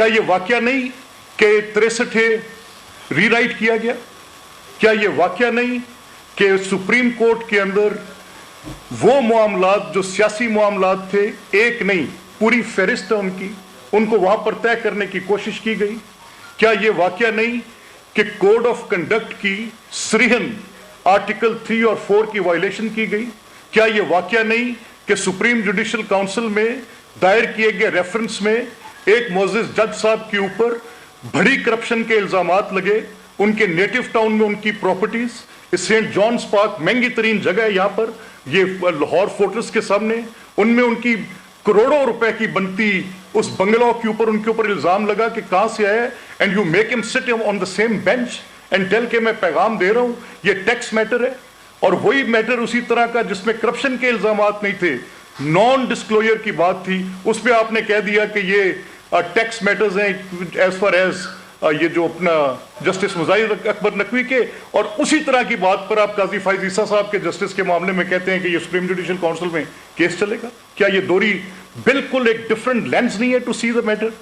क्या ये वाकया नहीं कि 63 रीराइट किया गया? क्या ये वाकया नहीं कि सुप्रीम कोर्ट के अंदर वो मामलात जो सियासी मामलात थे, एक नहीं पूरी फहरिस्त है उनकी, उनको वहां पर तय करने की कोशिश की गई? क्या ये वाकया नहीं कि कोड ऑफ कंडक्ट की सरीहन आर्टिकल 3 और 4 की वायलेशन की गई? क्या ये वाकया नहीं कि सुप्रीम जुडिशल काउंसिल में दायर किए गए रेफरेंस में एक मोअज़्ज़िज़ जज साहब के ऊपर बड़ी करप्शन के इल्जामात लगे, उनके नेटिव टाउन में उनकी प्रॉपर्टीज, सेंट जॉन्स पार्क महंगी तरीन जगह है यहाँ पर, ये लाहौर फोर्ट्रेस के सामने, उनमें उनकी करोड़ों रुपए की बनती उस बंगला के ऊपर उनके ऊपर इल्जाम लगा कि कहां से आया, and you make him sit on the same bench and tell के मैं पैगाम दे रहा हूं ये टैक्स मैटर है। और वही मैटर उसी तरह का जिसमें करप्शन के इल्जामात नहीं थे, नॉन डिस्क्लोजर की बात थी, उस पर आपने कह दिया कि ये टैक्स मैटर्स हैं एज फार एज ये जो अपना जस्टिस मुजाहिद अकबर नकवी के, और उसी तरह की बात पर आप काजी फाइज ईसा साहब के जस्टिस के मामले में कहते हैं कि ये सुप्रीम जुडिशल काउंसिल में केस चलेगा। क्या ये दोहरी बिल्कुल एक डिफरेंट लेंस नहीं है टू सी द मैटर?